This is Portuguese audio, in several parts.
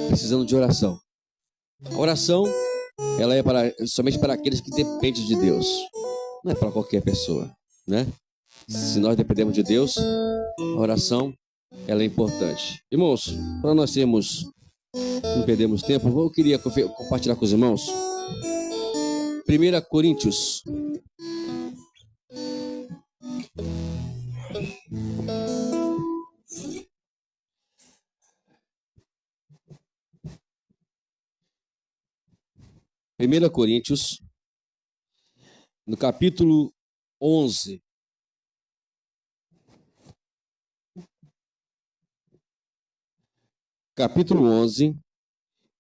precisando de oração. A oração, ela é somente para aqueles que dependem de Deus. Não é para qualquer pessoa, né? Se nós dependemos de Deus, a oração, ela é importante. Irmãos, para nós não perdermos tempo, eu queria compartilhar com os irmãos 1 Coríntios. Primeira Coríntios, no capítulo 11. Capítulo 11,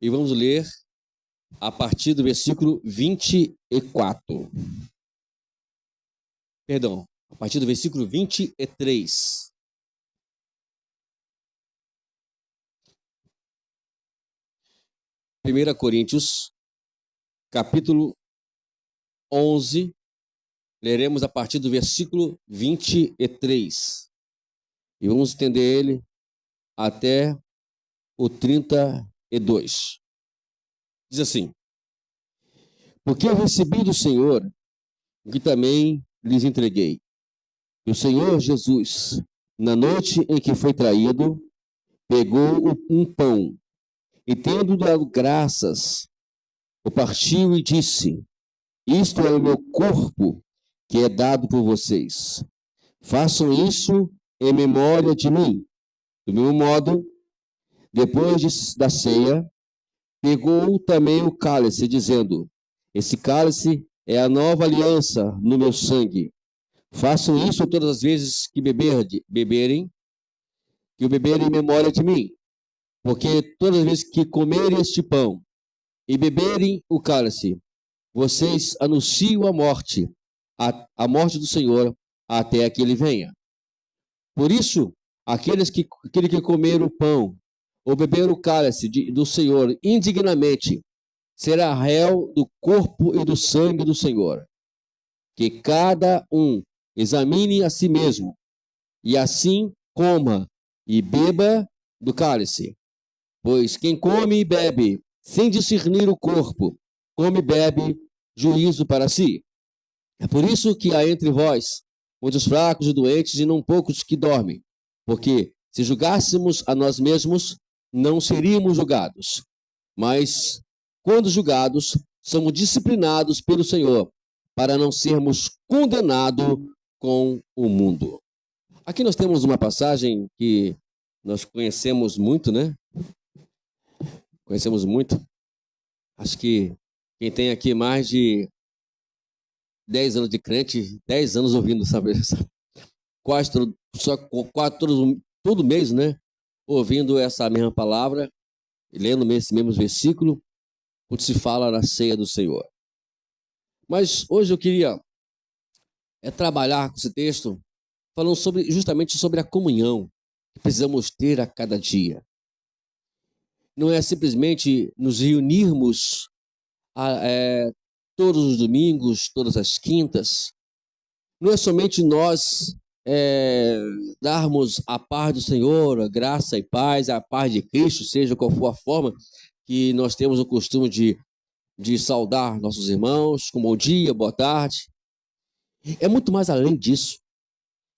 e vamos ler a partir do versículo 24. Perdão, a partir do versículo 23. Primeira Coríntios, capítulo 11, leremos a partir do versículo 23. E vamos entender ele até o 32. Diz assim: porque eu recebi do Senhor o que também lhes entreguei. Que o Senhor Jesus, na noite em que foi traído, pegou um pão e, tendo dado graças, o partiu e disse: isto é o meu corpo, que é dado por vocês. Façam isso em memória de mim. Do mesmo modo, depois da ceia, pegou também o cálice, dizendo: esse cálice é a nova aliança no meu sangue. Façam isso todas as vezes que beberem em memória de mim. Porque todas as vezes que comerem este pão e beberem o cálice, vocês anunciam a morte do Senhor até que ele venha. Por isso, aquele que comer o pão ou beber o cálice do Senhor indignamente será réu do corpo e do sangue do Senhor. Que cada um examine a si mesmo, e assim coma e beba do cálice. Pois quem come e bebe sem discernir o corpo, come e bebe juízo para si. É por isso que há entre vós muitos fracos e doentes, e não poucos que dormem. Porque se julgássemos a nós mesmos, não seríamos julgados. Mas, quando julgados, somos disciplinados pelo Senhor, para não sermos condenados com o mundo. Aqui nós temos uma passagem que nós conhecemos muito, né? Conhecemos muito. Acho que quem tem aqui mais de 10 anos de crente, 10 anos ouvindo, sabe? Quase todo mês, né? Ouvindo essa mesma palavra, lendo esse mesmo versículo, onde se fala na ceia do Senhor. Mas hoje eu queria trabalhar com esse texto, falando justamente sobre a comunhão que precisamos ter a cada dia. Não é simplesmente nos reunirmos todos os domingos, todas as quintas. Não é somente nós darmos a paz do Senhor, a graça e paz, a paz de Cristo, seja qual for a forma que nós temos o costume de saudar nossos irmãos com bom dia, boa tarde. É muito mais além disso.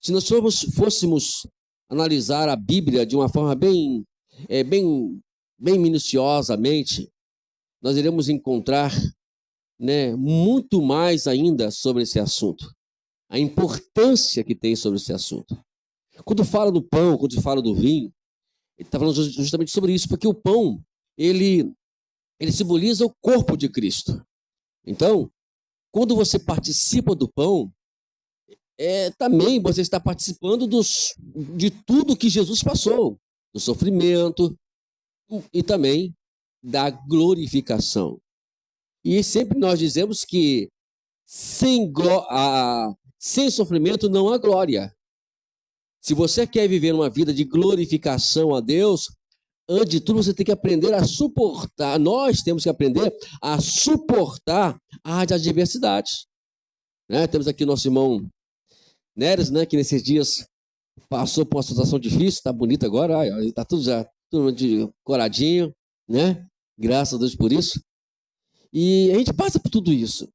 Se nós fôssemos analisar a Bíblia de uma forma bem minuciosamente, nós iremos encontrar, né, muito mais ainda sobre esse assunto. A importância que tem sobre esse assunto. Quando fala do pão, quando fala do vinho, ele está falando justamente sobre isso, porque o pão, ele simboliza o corpo de Cristo. Então, quando você participa do pão, também você está participando de tudo que Jesus passou, do sofrimento e também da glorificação. E sempre nós dizemos que sem sofrimento não há glória. Se você quer viver uma vida de glorificação a Deus, antes de tudo você tem que aprender a suportar. Nós temos que aprender a suportar as adversidades. Né? Temos aqui o nosso irmão Neres, né, que nesses dias passou por uma situação difícil, está bonito agora, está tudo de coradinho, né? Graças a Deus por isso. E a gente passa por tudo isso.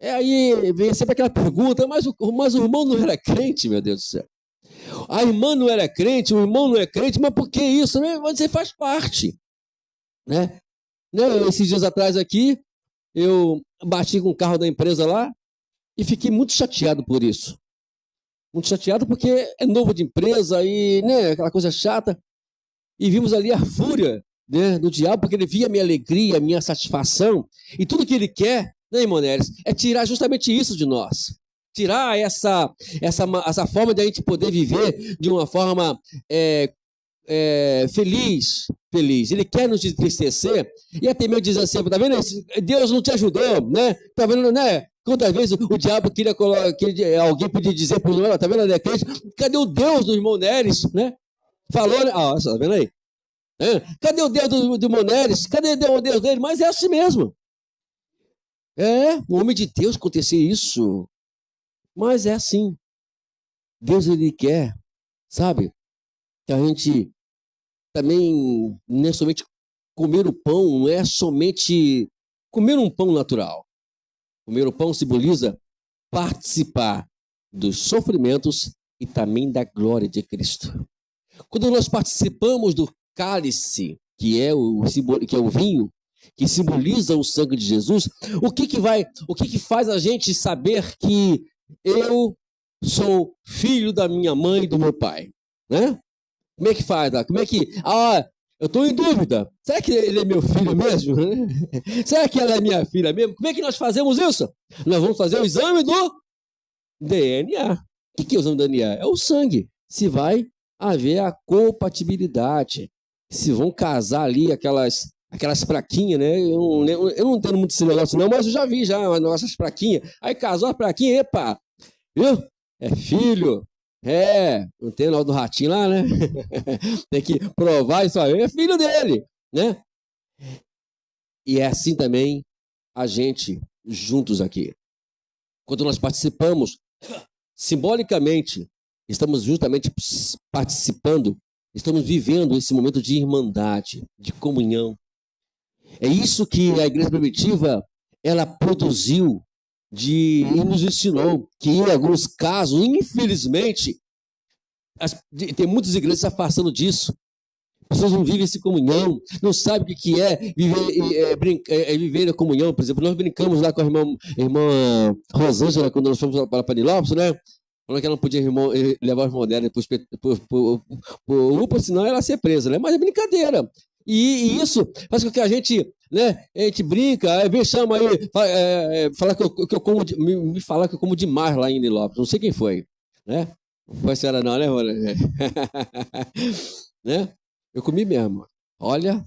Aí vem sempre aquela pergunta, mas o irmão não era crente, meu Deus do céu. A irmã não era crente, o irmão não é crente, mas por que isso? Você faz parte, né? Esses dias atrás aqui, eu bati com o carro da empresa lá e fiquei muito chateado por isso. Muito chateado porque é novo de empresa e, né, aquela coisa chata. E vimos ali a fúria, né, do diabo, porque ele via a minha alegria, a minha satisfação. E tudo que ele quer, né, irmão Neres, é tirar justamente isso de nós. Tirar essa forma de a gente poder viver de uma forma feliz. Ele quer nos entristecer e até mesmo dizer assim, tá vendo? Deus não te ajudou, né? Tá vendo, né? Quantas vezes o diabo queria alguém podia dizer para o irmão, tá vendo, né, crente? Cadê o Deus do irmão Neres, né? Falou, né? Tá vendo aí? Cadê o Deus do irmão Neres? Cadê o Deus dele? Mas é assim mesmo. O homem de Deus acontecer isso. Mas é assim. Deus, ele quer, sabe? Que a gente também não é somente comer o pão, não é somente comer um pão natural. Comer o pão simboliza participar dos sofrimentos e também da glória de Cristo. Quando nós participamos do cálice, que é o vinho, que simboliza o sangue de Jesus, o que faz a gente saber que eu sou filho da minha mãe e do meu pai, né? Como é que faz? Como é que... eu estou em dúvida. Será que ele é meu filho mesmo? Será que ela é minha filha mesmo? Como é que nós fazemos isso? Nós vamos fazer o exame do DNA. O que é o exame do DNA? É o sangue. Se vai haver a compatibilidade. Se vão casar ali aquelas plaquinhas, né? Eu não entendo muito esse negócio não, mas eu já vi nossas plaquinhas. Aí casou a plaquinha, epa, viu? É filho. Não tem o do ratinho lá, né? Tem que provar isso aí, é filho dele, né? E é assim também a gente juntos aqui. Quando nós participamos, simbolicamente, estamos justamente participando, estamos vivendo esse momento de irmandade, de comunhão. É isso que a igreja primitiva, ela produziu e nos ensinou que em alguns casos, infelizmente, tem muitas igrejas se afastando disso. As pessoas não vivem essa comunhão, não sabem o que é viver a comunhão. Por exemplo, nós brincamos lá com a irmã Rosângela, quando nós fomos para Panilópolis, né? Falando que ela não podia levar os irmãos dela por UPA, senão ela ia ser presa, né? Mas é brincadeira. E isso faz com que a gente, né? A gente brinca, aí vem, chama aí, fala que eu como, me falar que eu como demais lá em Nilópolis. Não sei quem foi, né? Não foi a senhora não, né, Rona? Né? Eu comi mesmo. Olha,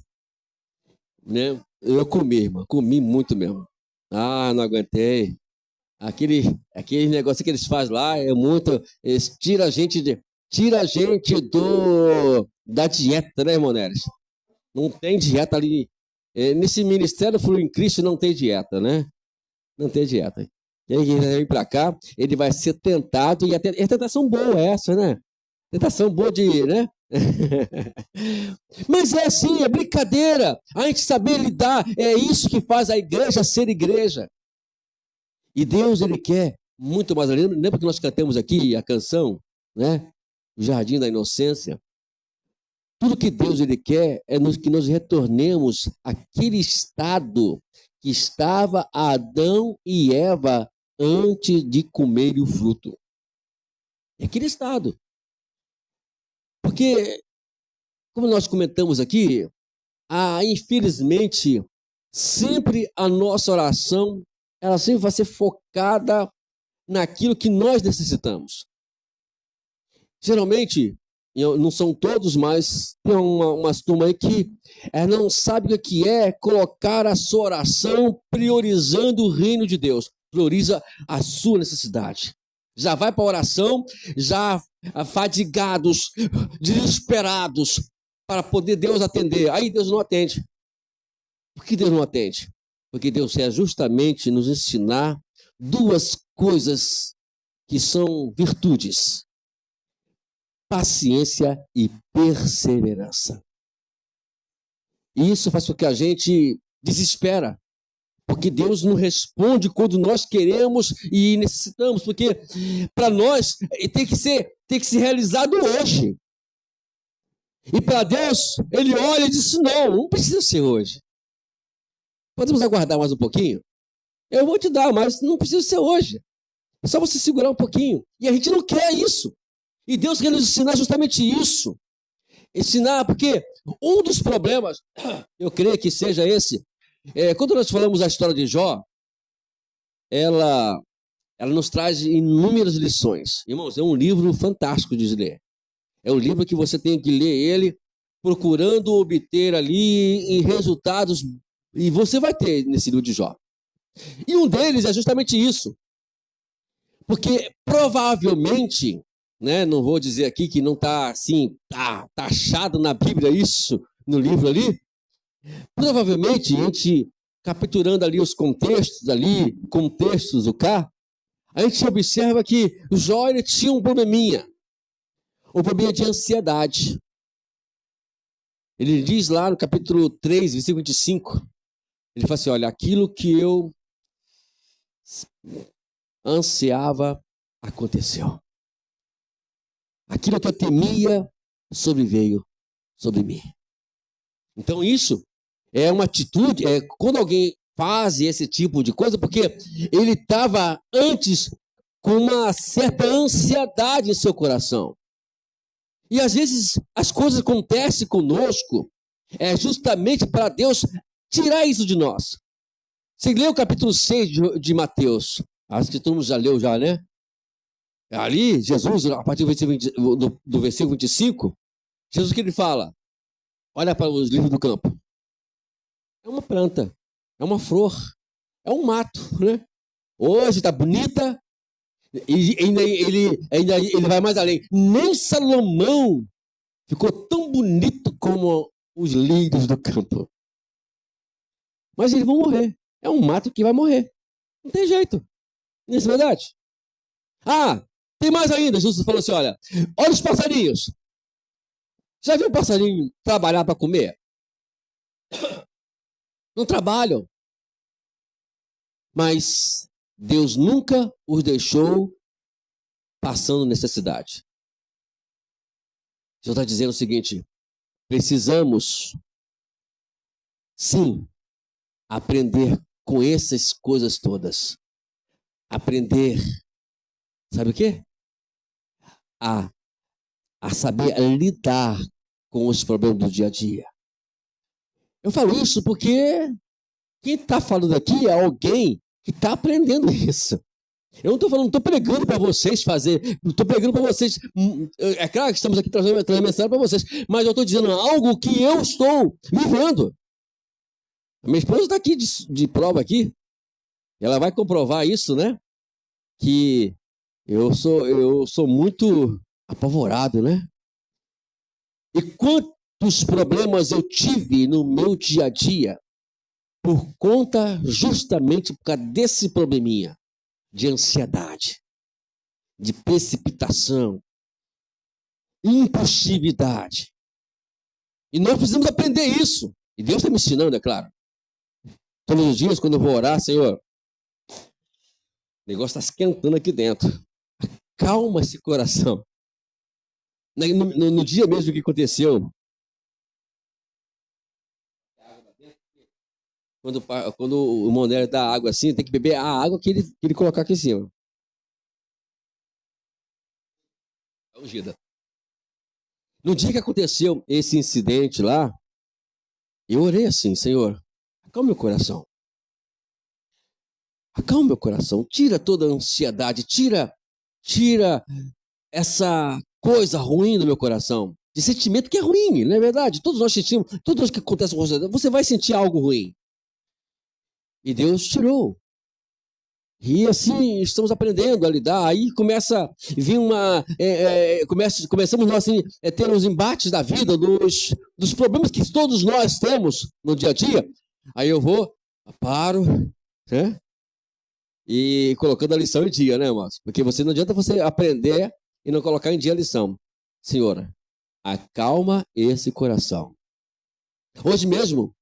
né? Eu comi, irmão. Comi muito mesmo. Não aguentei. Aquele negócio que eles fazem lá é muito. Eles tira a gente da dieta, né, irmão Neres? Não tem dieta ali. Nesse ministério Flui em Cristo não tem dieta, né? Não tem dieta. Ele vem para cá, ele vai ser tentado, e a tentação boa é essa, né? Tentação boa de, né? Mas é assim, é brincadeira. A gente saber lidar, é isso que faz a igreja ser igreja. E Deus, ele quer muito mais. Lembra que nós cantamos aqui a canção, né? O Jardim da Inocência. Tudo que Deus, ele quer é que nós retornemos àquele estado que estava Adão e Eva antes de comer o fruto. É aquele estado. Porque, como nós comentamos aqui, infelizmente, sempre a nossa oração, ela sempre vai ser focada naquilo que nós necessitamos. Geralmente, não são todos, mas tem umas turmas aí que não sabe o que é colocar a sua oração priorizando o reino de Deus. Prioriza a sua necessidade. Já vai para a oração, já fadigados, desesperados, para poder Deus atender. Aí Deus não atende. Por que Deus não atende? Porque Deus quer justamente nos ensinar duas coisas que são virtudes: paciência e perseverança. Isso faz com que a gente desespera. Porque Deus não responde quando nós queremos e necessitamos. Porque para nós tem que ser realizado hoje. E para Deus, Ele olha e diz, não precisa ser hoje. Podemos aguardar mais um pouquinho? Eu vou te dar, mas não precisa ser hoje. É só você segurar um pouquinho. E a gente não quer isso. E Deus quer nos ensinar justamente isso. Ensinar, porque um dos problemas, eu creio que seja esse, quando nós falamos da história de Jó, ela nos traz inúmeras lições. Irmãos, é um livro fantástico de ler. É um livro que você tem que ler ele procurando obter ali resultados, e você vai ter nesse livro de Jó. E um deles é justamente isso. Porque provavelmente, né, não vou dizer aqui que não está assim, taxado na Bíblia isso, no livro ali, provavelmente a gente, capturando ali os contextos do cá, a gente observa que o Jó ele tinha um probleminha de ansiedade. Ele diz lá no capítulo 3, versículo 25, ele fala assim, olha, aquilo que eu ansiava aconteceu. Aquilo que eu temia sobreveio sobre mim. Então isso é uma atitude, quando alguém faz esse tipo de coisa, porque ele estava antes com uma certa ansiedade em seu coração. E às vezes as coisas acontecem conosco justamente para Deus tirar isso de nós. Você lê o capítulo 6 de Mateus, acho que todo mundo já leu, né? Ali, Jesus, a partir do versículo 25, Jesus que ele fala, olha para os lírios do campo. É uma planta, é uma flor, é um mato, né? Hoje está bonita, e ele vai mais além. Nem Salomão ficou tão bonito como os lírios do campo. Mas eles vão morrer. É um mato que vai morrer. Não tem jeito. Não é verdade? Tem mais ainda. Jesus falou assim, olha os passarinhos. Já viu um passarinho trabalhar para comer? Não trabalham. Mas Deus nunca os deixou passando necessidade. Jesus está dizendo o seguinte, precisamos, sim, aprender com essas coisas todas. Aprender, sabe o quê? A saber lidar com os problemas do dia a dia. Eu falo isso porque quem está falando aqui é alguém que está aprendendo isso. Eu não estou pregando para vocês não estou pregando para vocês. É claro que estamos aqui trazendo mensagem para vocês, mas eu estou dizendo algo que eu estou vivendo. A minha esposa está aqui de prova aqui. Ela vai comprovar isso, né? Que eu sou muito apavorado, né? E quantos problemas eu tive no meu dia a dia por conta, justamente por causa desse probleminha de ansiedade, de precipitação, impulsividade. E nós precisamos aprender isso. E Deus está me ensinando, é claro. Todos os dias, quando eu vou orar, Senhor, o negócio está esquentando aqui dentro. Calma esse coração. No dia mesmo que aconteceu, quando o Monero dá água assim, tem que beber a água que ele colocar aqui em cima. É ungida. No dia que aconteceu esse incidente lá, eu orei assim, Senhor, acalma meu coração. Acalma meu coração, tira toda a ansiedade, tira essa coisa ruim do meu coração. De sentimento que é ruim, não é verdade? Todos nós sentimos, todos nós que acontece com você vai sentir algo ruim. E Deus tirou. E assim estamos aprendendo a lidar. Aí começa a vir começamos nós assim, ter os embates da vida, dos problemas que todos nós temos no dia a dia. Aí eu paro, né? E colocando a lição em dia, né, irmãos? Porque não adianta você aprender e não colocar em dia a lição. Senhora, acalma esse coração. Hoje mesmo,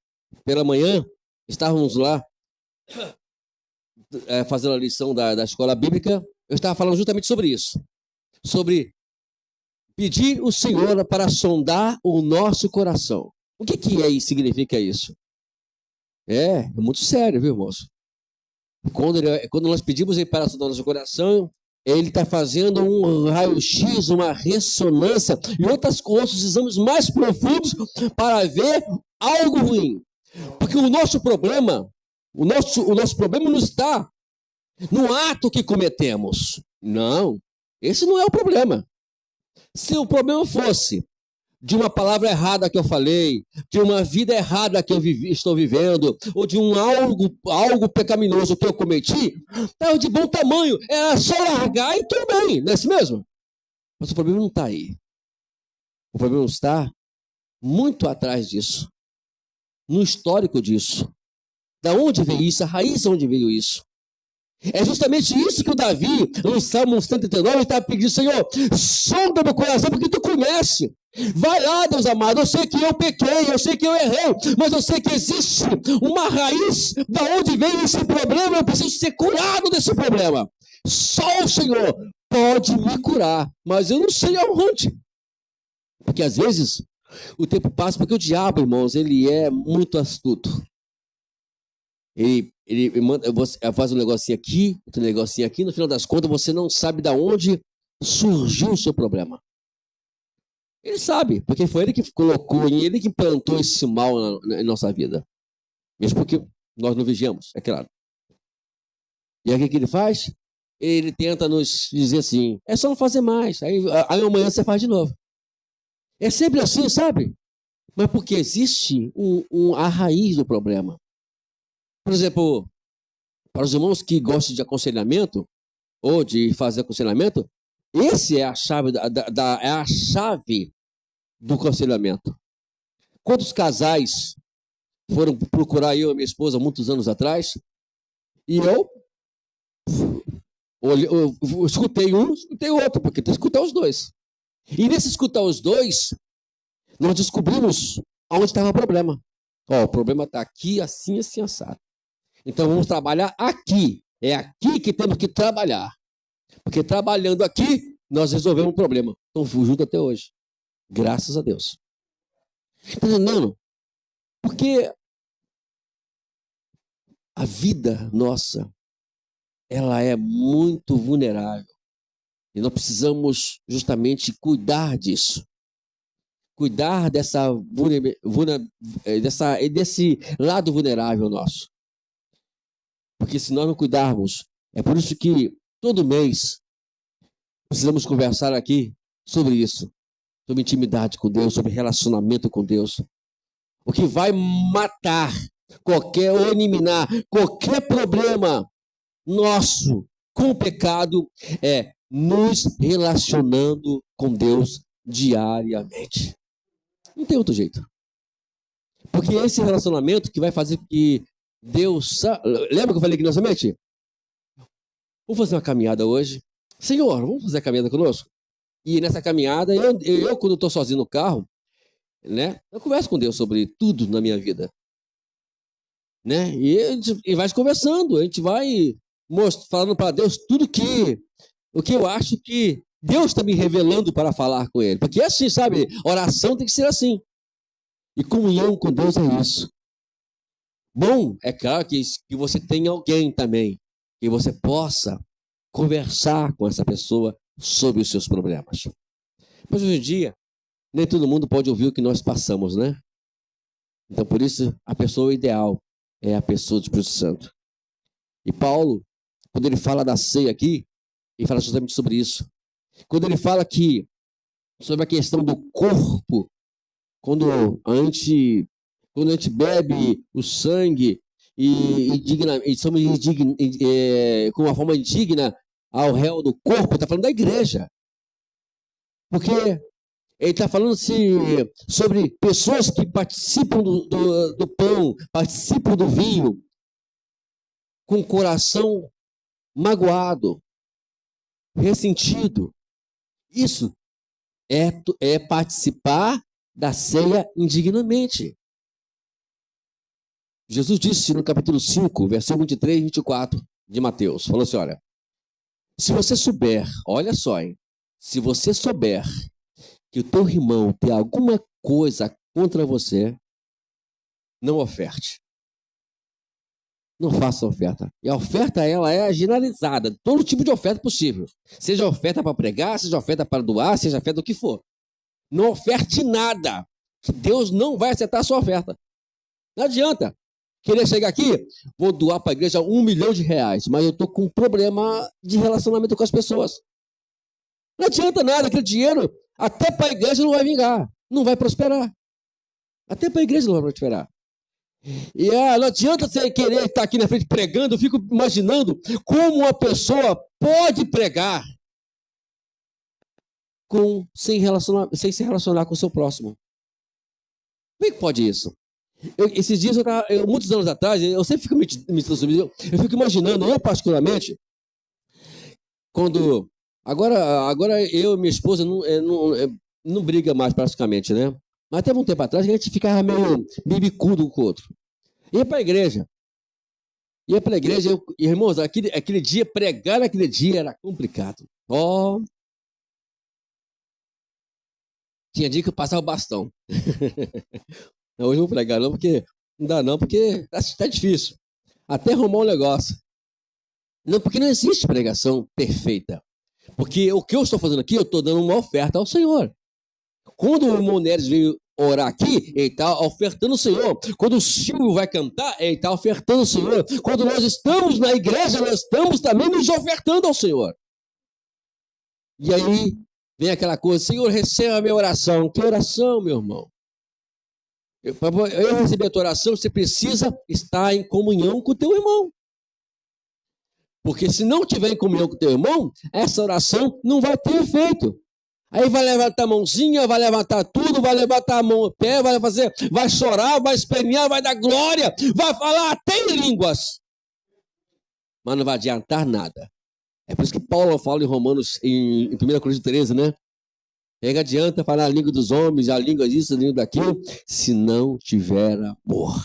pela manhã, estávamos lá fazendo a lição da escola bíblica. Eu estava falando justamente sobre isso. Sobre pedir o Senhor para sondar o nosso coração. O que é isso, significa isso? É muito sério, viu, irmãos? Quando nós pedimos ele para sondar o nosso coração, ele está fazendo um raio-x, uma ressonância e outros exames mais profundos para ver algo ruim. Porque o nosso problema não está no ato que cometemos. Não, esse não é o problema. Se o problema fosse de uma palavra errada que eu falei, de uma vida errada que eu estou vivendo, ou de algo pecaminoso que eu cometi, está de bom tamanho. É só largar e tudo bem, não é assim mesmo? Mas o problema não está aí. O problema está muito atrás disso, no histórico disso. Da onde veio isso? A raiz de onde veio isso? É justamente isso que o Davi, no Salmo 139, está pedindo: Senhor, sonda meu coração, porque tu conhece. Vai lá, Deus amado, eu sei que eu pequei, eu sei que eu errei, mas eu sei que existe uma raiz da onde vem esse problema, eu preciso ser curado desse problema. Só o Senhor pode me curar, mas eu não sei aonde. Porque às vezes o tempo passa, porque o diabo, irmãos, ele é muito astuto. Ele faz um negocinho aqui, outro negocinho aqui, no final das contas você não sabe de onde surgiu o seu problema. Ele sabe, porque foi ele que colocou, ele que plantou esse mal na nossa vida. Mesmo porque nós não vigiamos, é claro. E aí o que ele faz? Ele tenta nos dizer assim: é só não fazer mais, aí amanhã você faz de novo. É sempre assim, sabe? Mas porque existe a raiz do problema. Por exemplo, para os irmãos que gostam de aconselhamento, ou de fazer aconselhamento, esse é a chave, é a chave do aconselhamento. Quantos casais foram procurar eu e minha esposa muitos anos atrás, e eu escutei um, escutei o outro, porque tem que escutar os dois. E nesse escutar os dois, nós descobrimos onde estava o problema. Ó, o problema está aqui, assim, assim, assado. Então vamos trabalhar aqui. É aqui que temos que trabalhar. Porque trabalhando aqui, nós resolvemos o problema. Estão fugindo até hoje. Graças a Deus. Está entendendo? Porque a vida nossa, ela é muito vulnerável. E nós precisamos justamente cuidar disso. Cuidar desse lado vulnerável nosso. Porque se nós não cuidarmos, é por isso que todo mês precisamos conversar aqui sobre isso. Sobre intimidade com Deus, sobre relacionamento com Deus. O que vai matar ou eliminar qualquer problema nosso com o pecado é nos relacionando com Deus diariamente. Não tem outro jeito. Porque é esse relacionamento que vai fazer que Deus... Lembra que eu falei aqui nessa mente? Vamos fazer uma caminhada hoje. Senhor, vamos fazer a caminhada conosco? E nessa caminhada, eu quando estou sozinho no carro, né, eu converso com Deus sobre tudo na minha vida. Né? E a gente vai conversando, a gente vai falando para Deus o que eu acho que Deus está me revelando para falar com Ele. Porque é assim, sabe? Oração tem que ser assim. E comunhão com Deus é isso. Bom, é claro que você tenha alguém também, que você possa conversar com essa pessoa sobre os seus problemas. Mas hoje em dia, nem todo mundo pode ouvir o que nós passamos, né? Então, por isso, a pessoa ideal é a pessoa do Espírito Santo. E Paulo, quando ele fala da ceia aqui, ele fala justamente sobre isso. Quando ele fala sobre a questão do corpo, quando a gente bebe o sangue e somos com uma forma indigna ao réu do corpo, está falando da igreja. Porque ele está falando sobre pessoas que participam do pão, participam do vinho, com o coração magoado, ressentido. Isso é participar da ceia indignamente. Jesus disse no capítulo 5, versículo 23 e 24 de Mateus, falou assim, olha, se você souber, olha só, hein, se você souber que o teu irmão tem alguma coisa contra você, não oferte. Não faça oferta. E a oferta, ela é generalizada, todo tipo de oferta possível. Seja oferta para pregar, seja oferta para doar, seja oferta do que for. Não oferte nada, que Deus não vai aceitar a sua oferta. Não adianta querer chegar aqui, vou doar para a igreja R$1 milhão, mas eu estou com um problema de relacionamento com as pessoas. Não adianta nada, aquele dinheiro, até para a igreja não vai vingar, não vai prosperar. Até para a igreja não vai prosperar. E não adianta você querer estar aqui na frente pregando, eu fico imaginando como uma pessoa pode pregar sem se relacionar com o seu próximo. Como é que pode isso? Esses dias, muitos anos atrás, eu sempre fico meditando sobre isso, eu fico imaginando, eu particularmente, quando... Agora eu e minha esposa não briga mais praticamente, né? Mas até um tempo atrás a gente ficava meio bibicudo um com o outro. Ia para a igreja. Irmãos, aquele dia, pregar naquele dia era complicado. Tinha dia que eu passava o bastão. Hoje eu vou pregar não, porque não dá não, porque tá difícil. Até arrumar um negócio. Não, porque não existe pregação perfeita. Porque o que eu estou fazendo aqui, eu estou dando uma oferta ao Senhor. Quando o irmão Neres veio orar aqui, ele está ofertando ao Senhor. Quando o Silvio vai cantar, ele está ofertando ao Senhor. Quando nós estamos na igreja, nós estamos também nos ofertando ao Senhor. E aí vem aquela coisa, Senhor, receba a minha oração. Que oração, meu irmão? Para eu receber a tua oração, você precisa estar em comunhão com o teu irmão. Porque se não tiver em comunhão com o teu irmão, essa oração não vai ter efeito. Aí vai levantar a mãozinha, vai levantar tudo, vai levantar a mão ao pé, vai chorar, vai espernear, vai dar glória, vai falar até em línguas. Mas não vai adiantar nada. É por isso que Paulo fala em Romanos, em 1 Coríntios 13, né? Pega adianta falar a língua dos homens, a língua disso, a língua daquilo, se não tiver amor.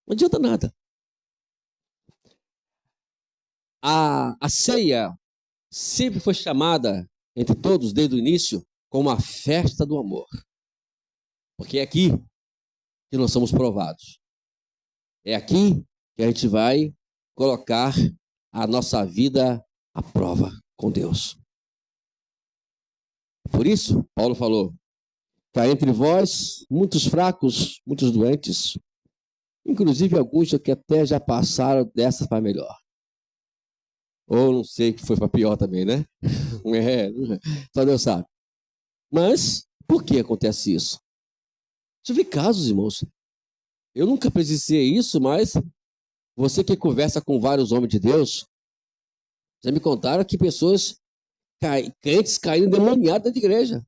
Não adianta nada. A ceia sempre foi chamada, entre todos, desde o início, como a festa do amor. Porque é aqui que nós somos provados. É aqui que a gente vai colocar a nossa vida à prova com Deus. Por isso, Paulo falou, que há entre vós muitos fracos, muitos doentes, inclusive alguns que até já passaram dessas para melhor. Ou não sei que foi para pior também, né? Só Deus sabe. Mas, por que acontece isso? Já vi casos, irmãos. Eu nunca presenciei isso, mas você que conversa com vários homens de Deus, já me contaram que pessoas, crentes caíram endemoniados dentro da igreja.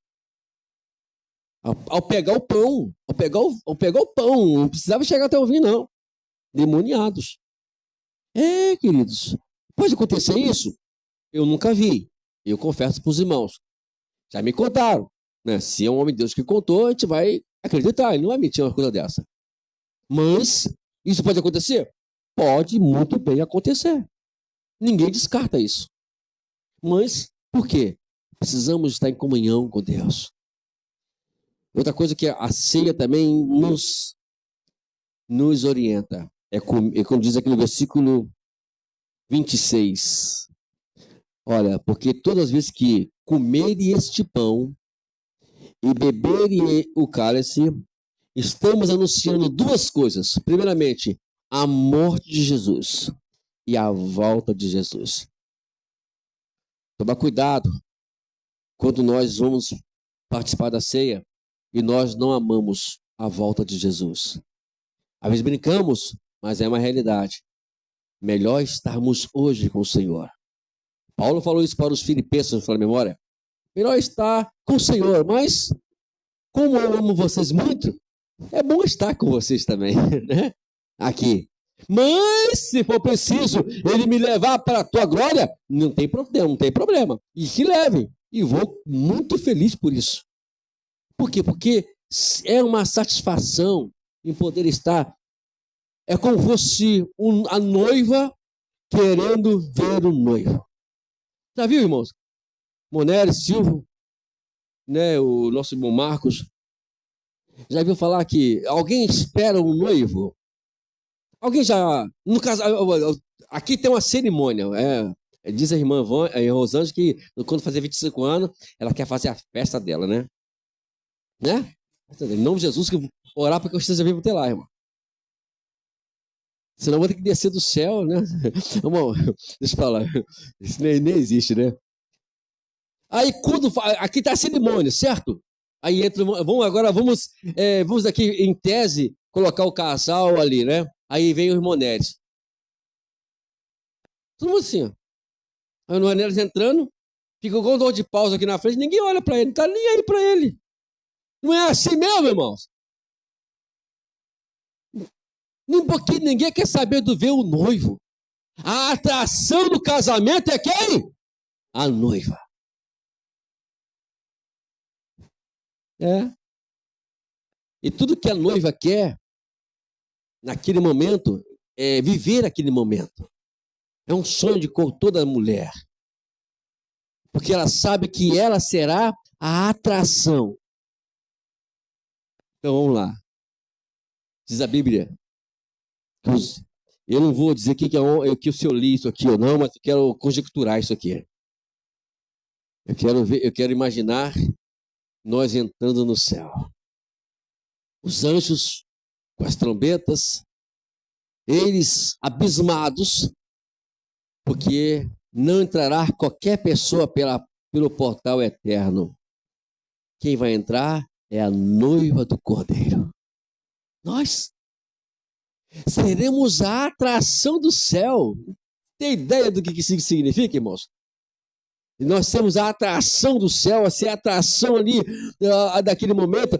Ao pegar o pão, ao pegar o pão, não precisava chegar até ouvir, não. Demoniados. Queridos, pode acontecer isso? Eu nunca vi. Eu confesso para os irmãos. Já me contaram. Né? Se é um homem de Deus que contou, a gente vai acreditar. Ele não vai mentir uma coisa dessa. Mas, isso pode acontecer? Pode muito bem acontecer. Ninguém descarta isso. Mas, por quê? Precisamos estar em comunhão com Deus. Outra coisa que a ceia também nos orienta. É como diz aqui no versículo 26. Olha, porque todas as vezes que comerem este pão e beberem o cálice, estamos anunciando duas coisas. Primeiramente, a morte de Jesus e a volta de Jesus. Toma cuidado quando nós vamos participar da ceia e nós não amamos a volta de Jesus. Às vezes brincamos, mas é uma realidade. Melhor estarmos hoje com o Senhor. Paulo falou isso para os filipenses, na memória. Melhor estar com o Senhor, mas como eu amo vocês muito, é bom estar com vocês também, né? Aqui. Mas, se for preciso, ele me levar para a tua glória, não tem problema. E que levem. E vou muito feliz por isso. Por quê? Porque é uma satisfação em poder estar é como se fosse a noiva querendo ver o noivo. Já viu, irmãos? Moneres, Silvio, né, o nosso irmão Marcos, já viu falar que alguém espera um noivo? Alguém já, no caso, aqui tem uma cerimônia, diz a irmã Rosângela que quando fazer 25 anos, ela quer fazer a festa dela, né? Em nome de Jesus, que eu vou orar para que eu esteja vivo até lá, irmão. Senão eu vou ter que descer do céu, né? Irmão, deixa eu falar, isso nem existe, né? Aí aqui está a cerimônia, certo? Aí entra, vamos aqui em tese colocar o casal ali, né? Aí vem os Moneres. Tudo assim, ó. Aí os Moneres entrando, fica igual um dor de pausa aqui na frente, ninguém olha para ele, não tá nem aí para ele. Não é assim mesmo, irmãos? Porque ninguém quer saber do ver o noivo. A atração do casamento é quem? A noiva. E tudo que a noiva quer, naquele momento, é viver aquele momento. É um sonho de toda mulher. Porque ela sabe que ela será a atração. Então vamos lá. Diz a Bíblia. Eu não vou dizer que o senhor li isso aqui ou não, mas eu quero conjecturar isso aqui. Eu quero imaginar nós entrando no céu. Os anjos com as trombetas, eles abismados, porque não entrará qualquer pessoa pelo portal eterno. Quem vai entrar é a noiva do Cordeiro. Nós seremos a atração do céu. Tem ideia do que isso significa, irmãos? Nós temos a atração do céu, a atração ali daquele momento,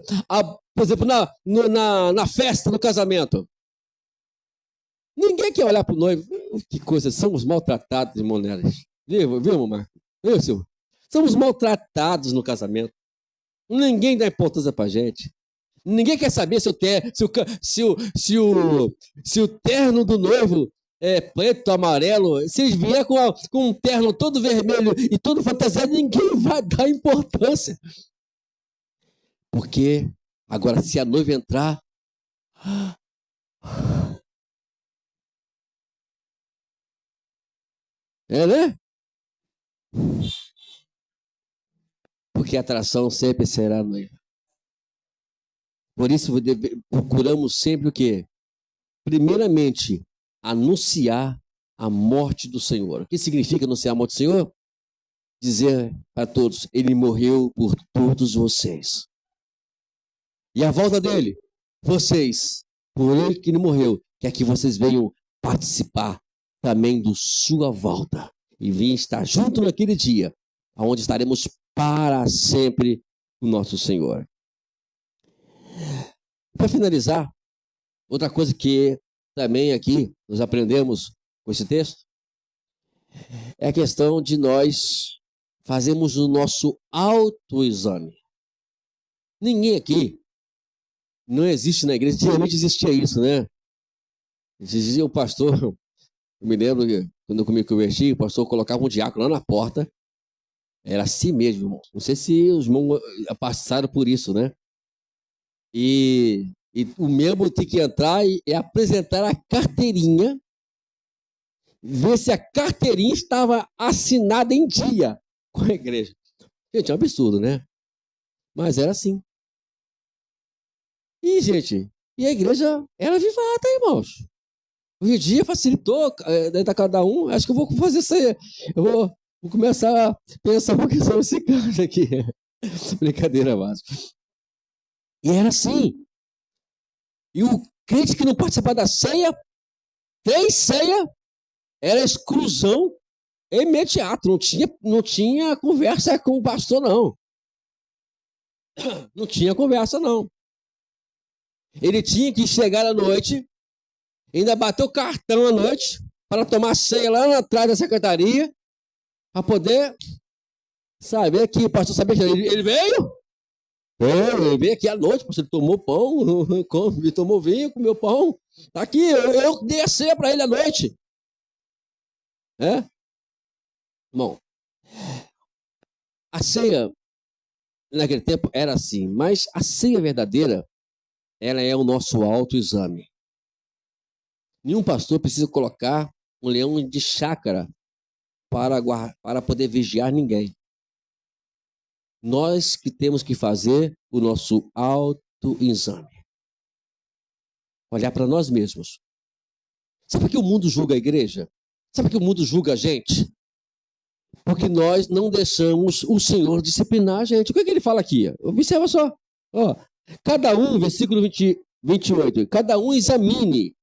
por exemplo, na festa do casamento. Ninguém quer olhar para o noivo. Que coisa, somos maltratados, irmão Neres. Viu, irmão Marco? Viu, Silvio? Somos maltratados no casamento. Ninguém dá importância para a gente. Ninguém quer saber se o terno do noivo é preto, amarelo. Se eles vier com um terno todo vermelho e todo fantasiado, ninguém vai dar importância. Porque, agora, se a noiva entrar... né? Porque a atração sempre será a noiva. Por isso, procuramos sempre o quê? Primeiramente, anunciar a morte do Senhor. O que significa anunciar a morte do Senhor? Dizer para todos, ele morreu por todos vocês. E a volta dele, vocês, por ele que não morreu, quer que vocês venham participar também da sua volta. E vir estar junto naquele dia, onde estaremos para sempre com o nosso Senhor. Para finalizar, outra coisa que também aqui nós aprendemos com esse texto é a questão de nós fazermos o nosso autoexame. Ninguém aqui, não existe na igreja, antigamente existia isso, né? Dizia o pastor, eu me lembro que quando eu me converti, o pastor colocava um diácono lá na porta, era assim mesmo, irmão. Não sei se os irmãos passaram por isso, né? E o membro tem que entrar e apresentar a carteirinha, ver se a carteirinha estava assinada em dia com a igreja. Gente, é um absurdo, né? Mas era assim. E, gente, a igreja era vivada, irmãos. Hoje em dia facilitou, dentro cada um. Acho que eu vou fazer isso aí. Eu vou começar a pensar um pouquinho sobre esse caso aqui. Brincadeira, mas. E era assim. E o crente que não participava da ceia, tem ceia, era exclusão imediata. Não tinha conversa com o pastor, não. Não tinha conversa, não. Ele tinha que chegar à noite, ainda bater o cartão à noite, para tomar ceia lá atrás da secretaria, para poder saber que o pastor sabia que ele veio. Veio aqui à noite, você tomou pão, tomou vinho, comeu pão. Tá aqui, eu dei a ceia para ele à noite. Bom, a ceia naquele tempo era assim, mas a ceia verdadeira, ela é o nosso autoexame. Nenhum pastor precisa colocar um leão de chácara para poder vigiar ninguém. Nós que temos que fazer o nosso autoexame. Olhar para nós mesmos. Sabe por que o mundo julga a igreja? Sabe por que o mundo julga a gente? Porque nós não deixamos o Senhor disciplinar a gente. O que é que ele fala aqui? Observa só. Cada um, versículo 28, cada um examine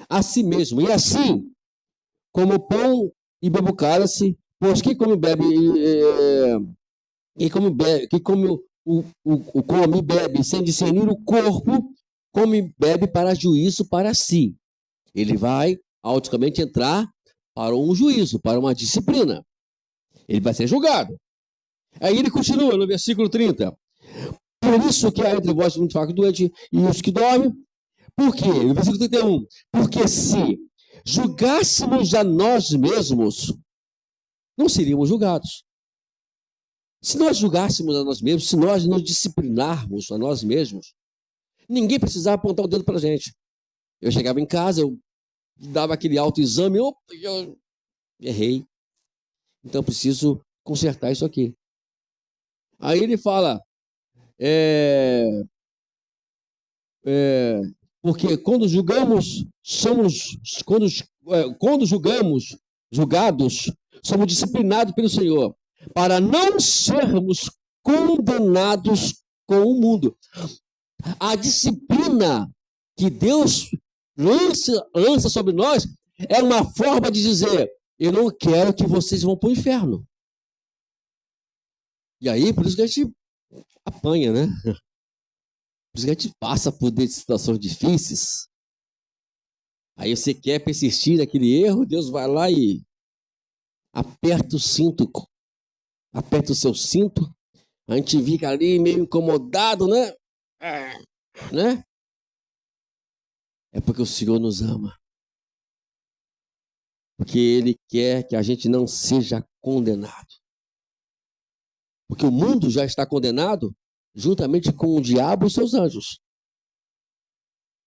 a si mesmo. E assim, como pão e bebo cálice, pois quem come bebe come e bebe sem discernir o corpo, come e bebe para juízo para si. Ele vai automaticamente entrar para um juízo, para uma disciplina. Ele vai ser julgado. Aí ele continua no versículo 30. Por isso que há entre vós muito fraco e doente e os que dormem. Por quê? No versículo 31. Porque se julgássemos a nós mesmos, não seríamos julgados. Se nós julgássemos a nós mesmos, se nós nos disciplinarmos a nós mesmos, ninguém precisava apontar o dedo para a gente. Eu chegava em casa, eu dava aquele autoexame, eu errei. Então, preciso consertar isso aqui. Aí ele fala, porque quando julgados, somos disciplinados pelo Senhor, para não sermos condenados com o mundo. A disciplina que Deus lança sobre nós é uma forma de dizer: eu não quero que vocês vão para o inferno. E aí, por isso que a gente apanha, né? Por isso que a gente passa por situações difíceis. Aí você quer persistir naquele erro, Deus vai lá e aperta o cinto. Aperta o seu cinto. A gente fica ali meio incomodado, né? É porque o Senhor nos ama. Porque Ele quer que a gente não seja condenado. Porque o mundo já está condenado juntamente com o diabo e seus anjos.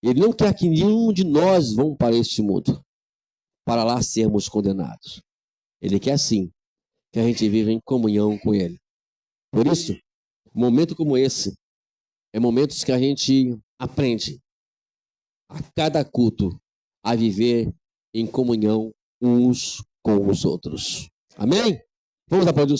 Ele não quer que nenhum de nós vão para este mundo, para lá sermos condenados. Ele quer sim que a gente viva em comunhão com Ele. Por isso, um momento como esse, é momentos que a gente aprende a cada culto a viver em comunhão uns com os outros. Amém? Vamos aplaudir.